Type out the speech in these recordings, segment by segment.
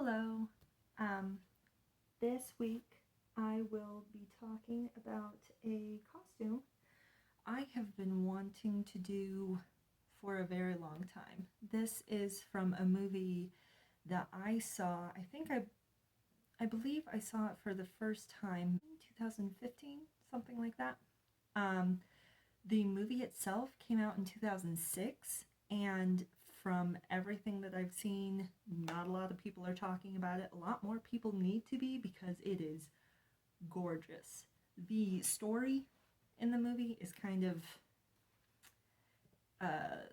Hello. Um, this week I will be talking about a costume I have been wanting to do for a very long time. This is from a movie that I saw. I believe I saw it for the first time in 2015, something like that. Um, the movie itself came out in 2006, and from everything that I've seen, not a lot of people are talking about it. A lot more people need to be because it is gorgeous. The story in the movie is kind of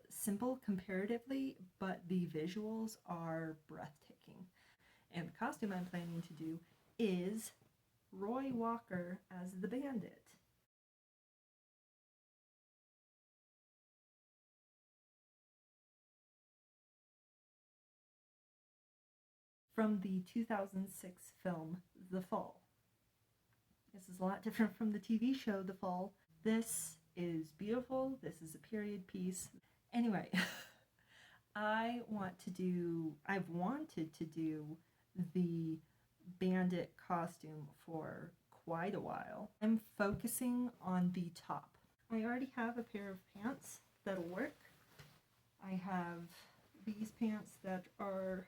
simple comparatively, but the visuals are breathtaking. And the costume I'm planning to do is Roy Walker as the Bandit. From the 2006 film The Fall. This is a lot different from the TV show The Fall. This is beautiful. This is a period piece. Anyway, I've wanted to do the Bandit costume for quite a while. I'm focusing on the top. I already have a pair of pants that'll work. I have these pants that are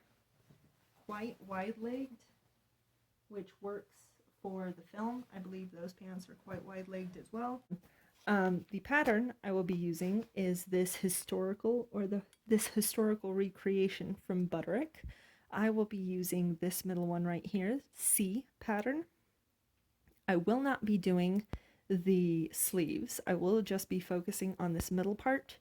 quite wide-legged, which works for the film. I believe those pants are quite wide-legged as well. The pattern I will be using is this historical recreation from Butterick. I will be using this middle one right here, C pattern. I will not be doing the sleeves. I will just be focusing on this middle part.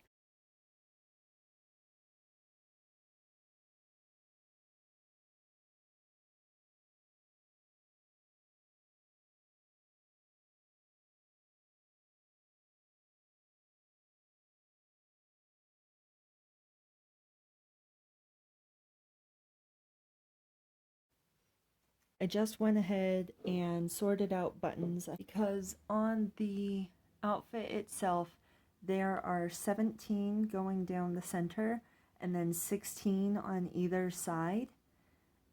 I just went ahead and sorted out buttons because on the outfit itself there are 17 going down the center and then 16 on either side,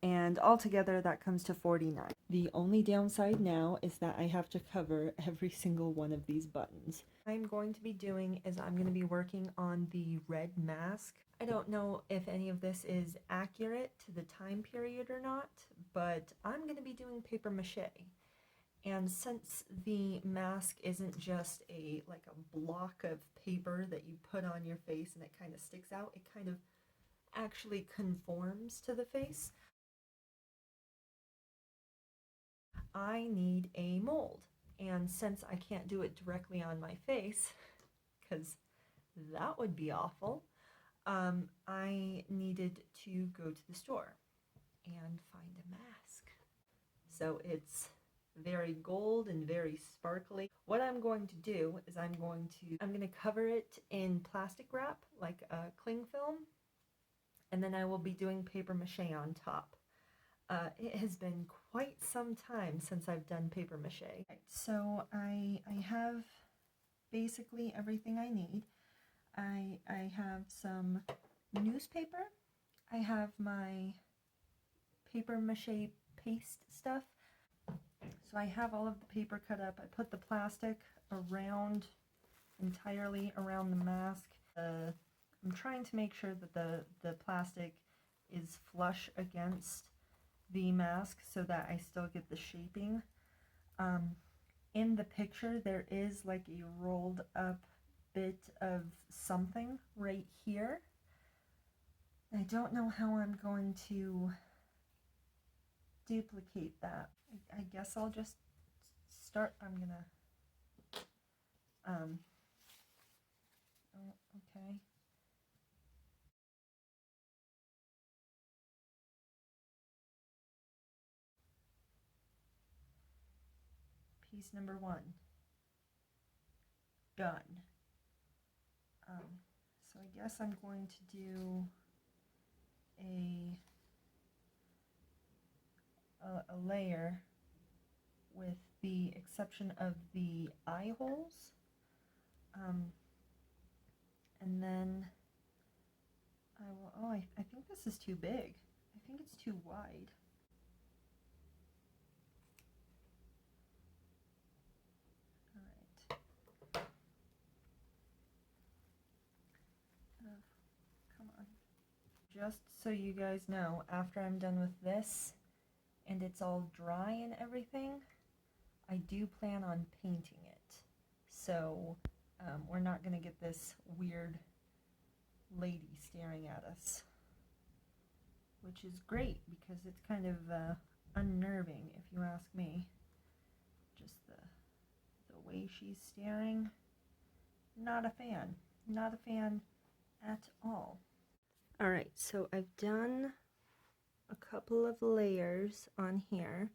and altogether that comes to 49. The only downside now is that I have to cover every single one of these buttons. What I'm going to be doing is I'm going to be working on the red mask. I don't know if any of this is accurate to the time period or not, but I'm going to be doing paper mache. And since the mask isn't just a block of paper that you put on your face and it kind of sticks out, it kind of actually conforms to the face. I need a mold, and since I can't do it directly on my face, because that would be awful, I needed to go to the store and find a mask. So it's very gold and very sparkly. What I'm going to do is I'm going to cover it in plastic wrap, like a cling film, and then I will be doing paper mache on top. It has been quite some time since I've done paper mache. Right, so I have basically everything I need. I have some newspaper. I have my paper mache paste stuff. So I have all of the paper cut up. I put the plastic entirely around the mask. I'm trying to make sure that the plastic is flush against the mask so that I still get the shaping. In the picture there is like a rolled up bit of something right here. I don't know how I'm going to duplicate that. I guess I'll just start. I'm gonna okay. Piece number 1 done. So I guess I'm going to do a layer with the exception of the eye holes, and then I will, I think this is too big. I think it's too wide. All right. Come on. Just so you guys know, after I'm done with this and it's all dry and everything, I do plan on painting it. So we're not going to get this weird lady staring at us, which is great because it's kind of unnerving, if you ask me. Just the way she's staring, not a fan. Not a fan at all. Alright, so I've done a couple of layers on here,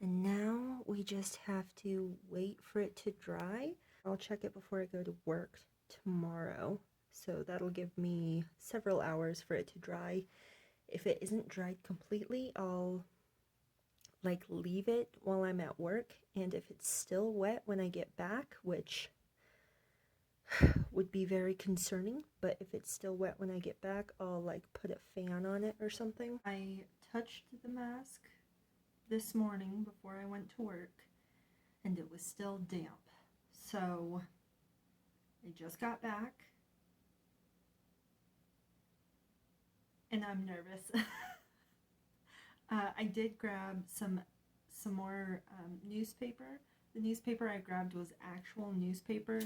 and now we just have to wait for it to dry. I'll check it before I go to work tomorrow, so that'll give me several hours for it to dry. If it isn't dried completely, I'll like leave it while I'm at work, and if it's still wet when I get back, which would be very concerning, but if it's still wet when I get back, I'll like put a fan on it or something. I touched the mask this morning before I went to work, and it was still damp. So I just got back, and I'm nervous. I did grab some more newspaper. The newspaper I grabbed was actual newspaper.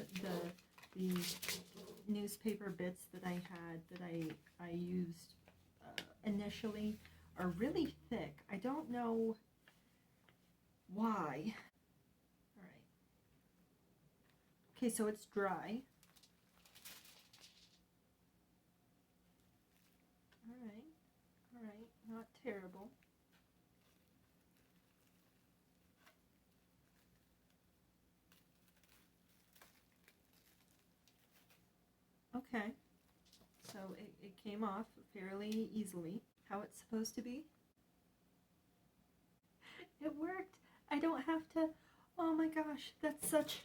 The newspaper bits that I had that I used initially are really thick. I don't know why. All right. Okay, so it's dry. All right, not terrible. Okay, so it came off fairly easily. How it's supposed to be. It worked. I don't have to. Oh my gosh, that's such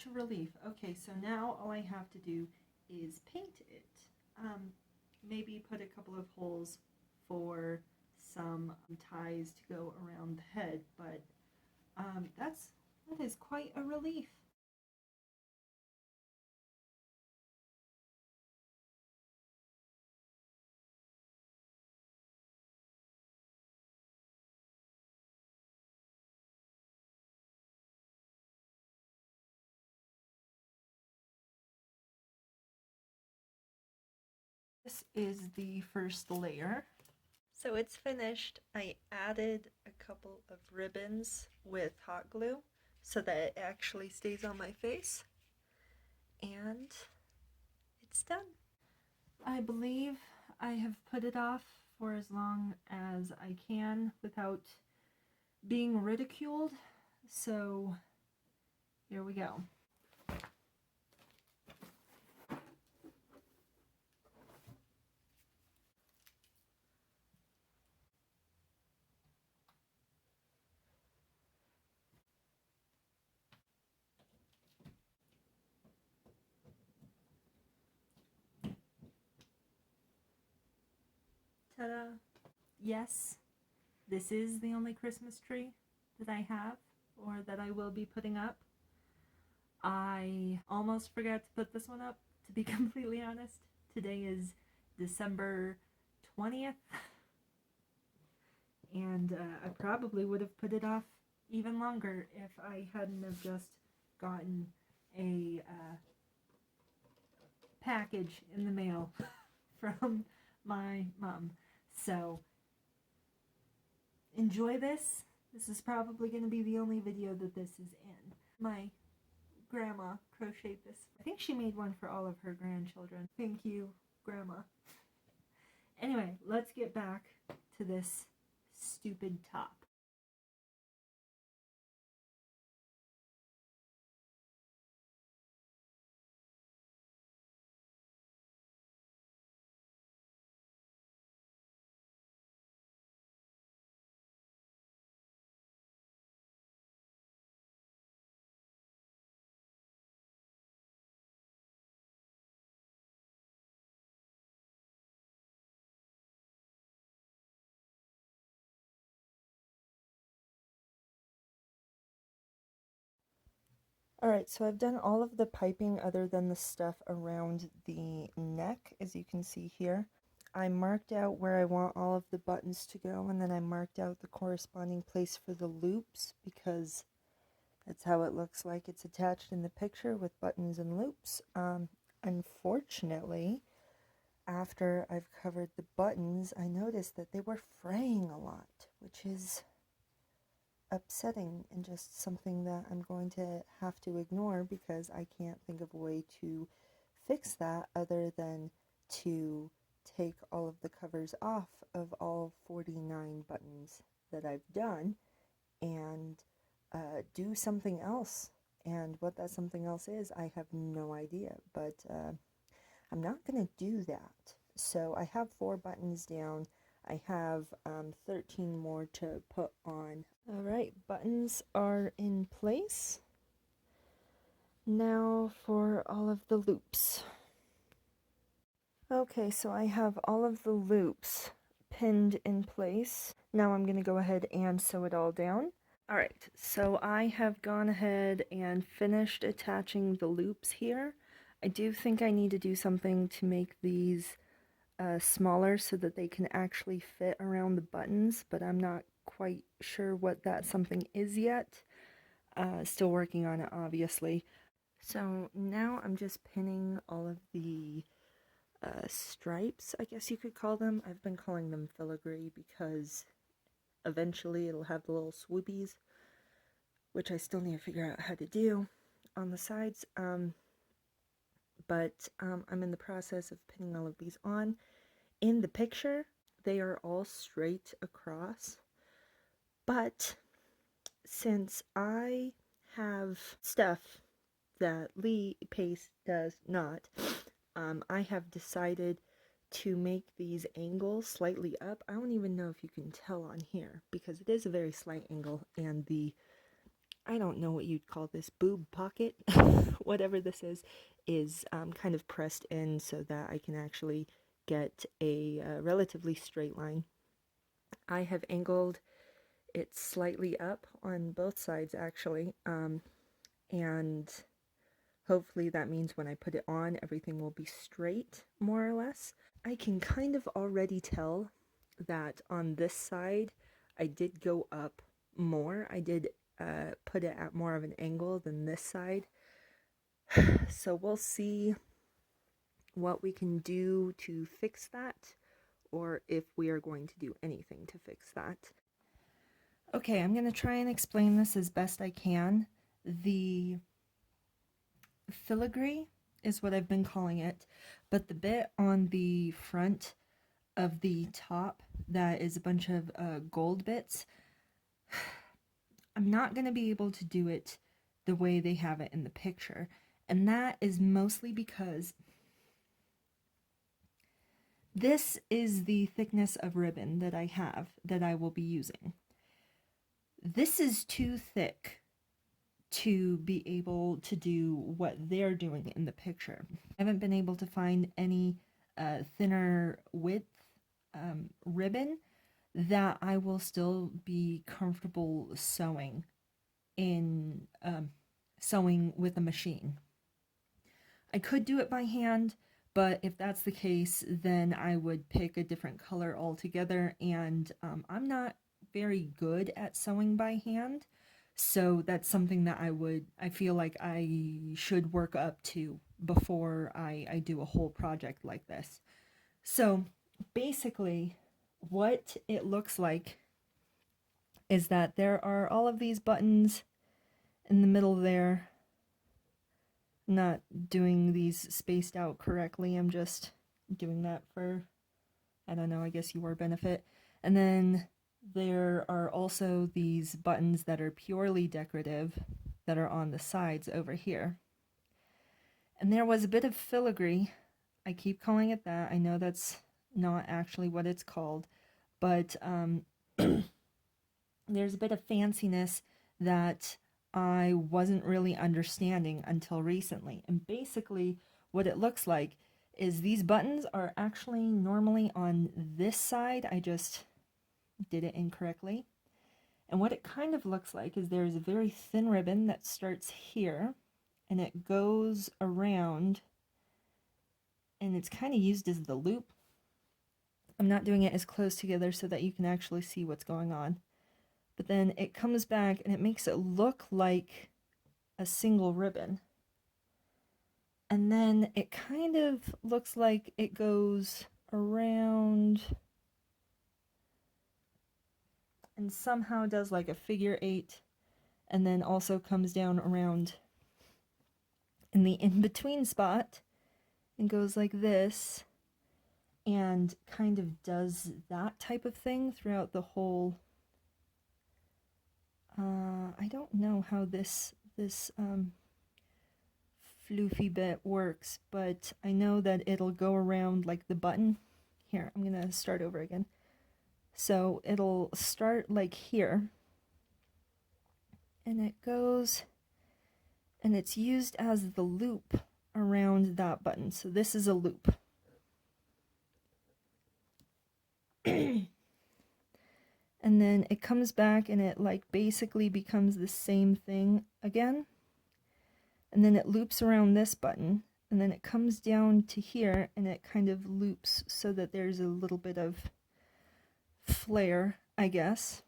a relief. Okay, so now all I have to do is paint it. Maybe put a couple of holes for some ties to go around the head, but that is quite a relief. This is the first layer. So it's finished. I added a couple of ribbons with hot glue so that it actually stays on my face. And it's done. I believe I have put it off for as long as I can without being ridiculed. So here we go. Ta-da! Yes, this is the only Christmas tree that I have or that I will be putting up. I almost forgot to put this one up, to be completely honest. Today is December 20th, and I probably would have put it off even longer if I hadn't have just gotten a package in the mail from my mom. So enjoy this. This is probably going to be the only video that this is in. My grandma crocheted this. I think she made one for all of her grandchildren. Thank you, Grandma. Anyway, let's get back to this stupid top. Alright, so I've done all of the piping other than the stuff around the neck, as you can see here. I marked out where I want all of the buttons to go, and then I marked out the corresponding place for the loops, because that's how it looks like it's attached in the picture, with buttons and loops. Unfortunately, after I've covered the buttons, I noticed that they were fraying a lot, which is upsetting and just something that I'm going to have to ignore, because I can't think of a way to fix that other than to take all of the covers off of all 49 buttons that I've done and do something else. And what that something else is, I have no idea, but I'm not going to do that. So I have 4 buttons down. I have 13 more to put on. Alright, buttons are in place. Now for all of the loops. Okay, so I have all of the loops pinned in place. Now I'm going to go ahead and sew it all down. Alright, so I have gone ahead and finished attaching the loops here. I do think I need to do something to make these smaller so that they can actually fit around the buttons, but I'm not quite sure what that something is yet. Still working on it, obviously. So now I'm just pinning all of the stripes, I guess you could call them. I've been calling them filigree because eventually it'll have the little swoopies, which I still need to figure out how to do on the sides. But I'm in the process of pinning all of these on. In the picture, they are all straight across, but since I have stuff that Lee Pace does not, I have decided to make these angles slightly up. I don't even know if you can tell on here, because it is a very slight angle, and the, I don't know what you'd call this, boob pocket, whatever this is kind of pressed in so that I can actually get a relatively straight line. I have angled it slightly up on both sides, actually, and hopefully that means when I put it on, everything will be straight, more or less. I can kind of already tell that on this side, I did go up more. I did put it at more of an angle than this side. So we'll see what we can do to fix that, or if we are going to do anything to fix that. Okay, I'm going to try and explain this as best I can. The filigree is what I've been calling it, but the bit on the front of the top that is a bunch of gold bits, I'm not going to be able to do it the way they have it in the picture, and that is mostly because this is the thickness of ribbon that I have that I will be using. This is too thick to be able to do what they're doing in the picture. I haven't been able to find any thinner width ribbon that I will still be comfortable sewing in sewing with a machine. I could do it by hand, but if that's the case, then I would pick a different color altogether, and I'm not very good at sewing by hand, so that's something that I feel like I should work up to before I do a whole project like this. So basically, what it looks like is that there are all of these buttons in the middle there. Not doing these spaced out correctly, I'm just doing that for, I don't know, I guess your benefit. And then there are also these buttons that are purely decorative that are on the sides over here. And there was a bit of filigree. I keep calling it that. I know that's not actually what it's called, but there's a bit of fanciness that I wasn't really understanding until recently. And basically what it looks like is these buttons are actually normally on this side. I just did it incorrectly. And what it kind of looks like is there's a very thin ribbon that starts here, and it goes around, and it's kind of used as the loop. I'm not doing it as close together so that you can actually see what's going on. But then it comes back and it makes it look like a single ribbon. And then it kind of looks like it goes around and somehow does like a figure 8, and then also comes down around in the in-between spot and goes like this, and kind of does that type of thing throughout the whole. I don't know how this floofy bit works, but I know that it'll go around like the button. Here, I'm gonna start over again. So it'll start like here, and it goes, and it's used as the loop around that button. So this is a loop. And then it comes back and it like basically becomes the same thing again. And then it loops around this button, and then it comes down to here and it kind of loops so that there's a little bit of flare, I guess.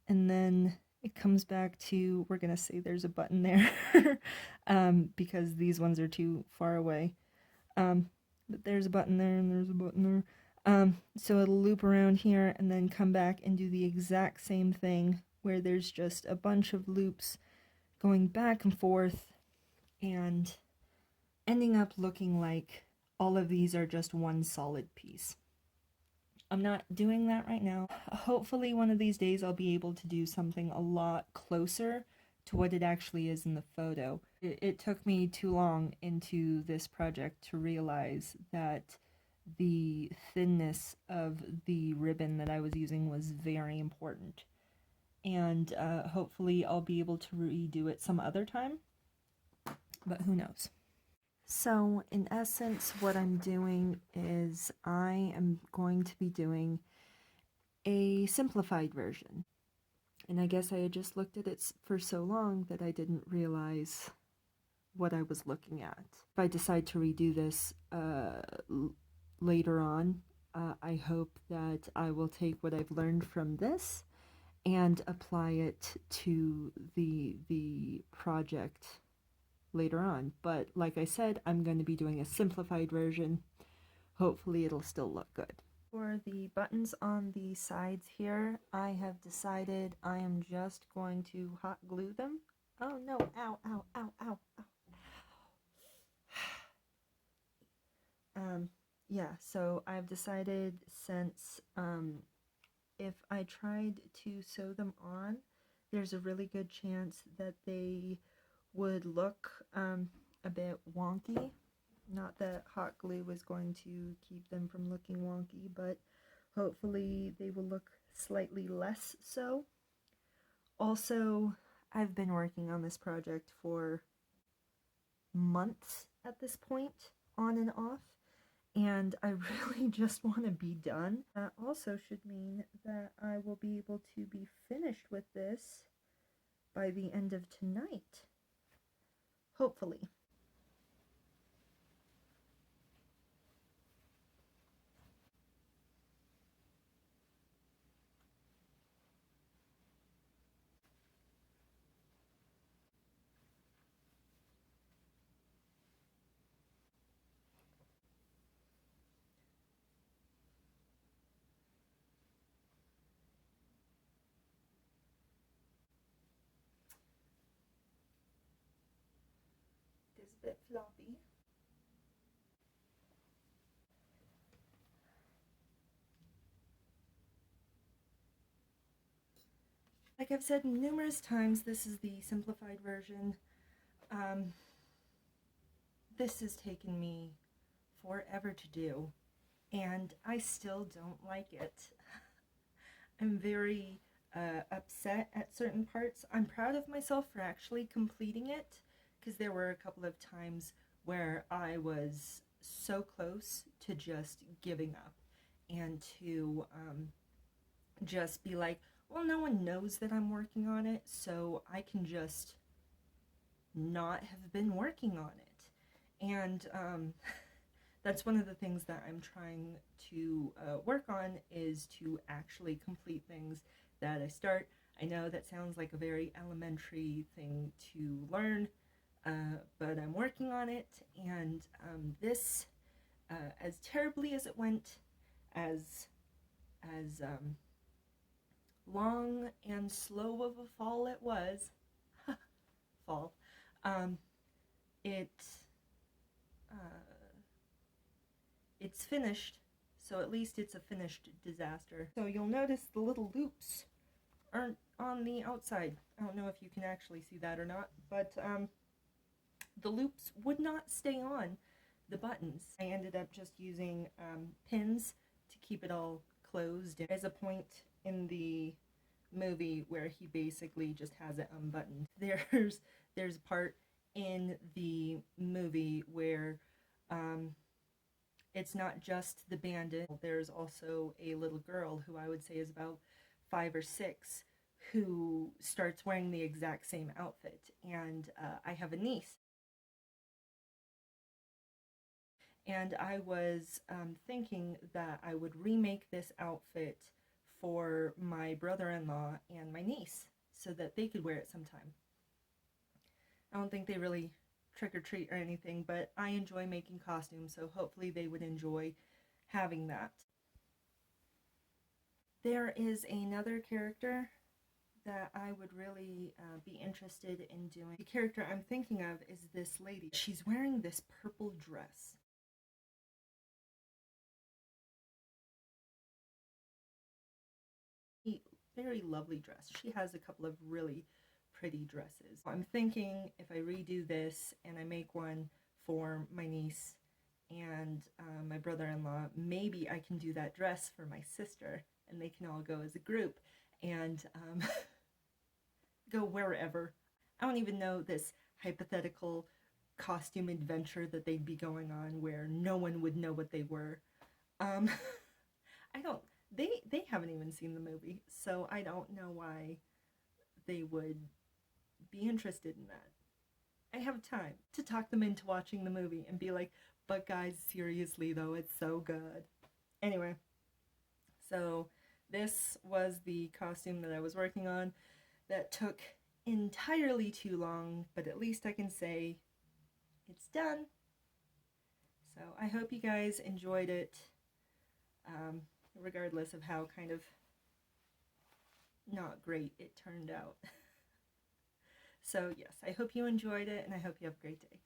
And then it comes back to, we're gonna say there's a button there because these ones are too far away. But there's a button there and there's a button there. So it'll loop around here and then come back and do the exact same thing where there's just a bunch of loops going back and forth and ending up looking like all of these are just one solid piece. I'm not doing that right now. Hopefully one of these days I'll be able to do something a lot closer to what it actually is in the photo. It took me too long into this project to realize that the thinness of the ribbon that I was using was very important. And hopefully I'll be able to redo it some other time, but who knows. So in essence, what I'm doing is I am going to be doing a simplified version. And I guess I had just looked at it for so long that I didn't realize what I was looking at. If I decide to redo this later on, I hope that I will take what I've learned from this and apply it to the project later on. But like I said, I'm going to be doing a simplified version. Hopefully it'll still look good. For the buttons on the sides here, I have decided I am just going to hot glue them. Oh no, ow, ow, ow, ow, ow. Yeah, so I've decided since if I tried to sew them on, there's a really good chance that they would look a bit wonky. Not that hot glue was going to keep them from looking wonky, but hopefully they will look slightly less so. Also, I've been working on this project for months at this point, on and off, and I really just want to be done. That also should mean that I will be able to be finished with this by the end of tonight. Hopefully. It is a bit floppy. Like I've said numerous times, this is the simplified version. This has taken me forever to do, and I still don't like it. I'm very upset at certain parts. I'm proud of myself for actually completing it, because there were a couple of times where I was so close to just giving up and to just be like, well, no one knows that I'm working on it, so I can just not have been working on it. And that's one of the things that I'm trying to work on, is to actually complete things that I start. I know that sounds like a very elementary thing to learn, but I'm working on it. And this, as terribly as it went, as long and slow of a fall it was, fall, um, it it's finished, so at least it's a finished disaster. So you'll notice the little loops aren't on the outside. I don't know if you can actually see that or not, but the loops would not stay on the buttons. I ended up just using pins to keep it all closed. There's a point in the movie where he basically just has it unbuttoned. There's a part in the movie where it's not just the bandit. There's also a little girl who I would say is about 5 or 6 who starts wearing the exact same outfit. And I have a niece. And I was thinking that I would remake this outfit for my brother-in-law and my niece so that they could wear it sometime. I don't think they really trick or treat or anything, but I enjoy making costumes, so hopefully they would enjoy having that. There is another character that I would really be interested in doing. The character I'm thinking of is this lady. She's wearing this purple dress. Very lovely dress. She has a couple of really pretty dresses. I'm thinking if I redo this and I make one for my niece and my brother-in-law, maybe I can do that dress for my sister and they can all go as a group and go wherever. I don't even know this hypothetical costume adventure that they'd be going on where no one would know what they were. I don't, they haven't even seen the movie, so I don't know why they would be interested in that. I have time to talk them into watching the movie and be like, but guys, seriously though, it's so good. Anyway, so this was the costume that I was working on that took entirely too long, but at least I can say it's done. So I hope you guys enjoyed it, regardless of how kind of not great it turned out. So yes, I hope you enjoyed it and I hope you have a great day.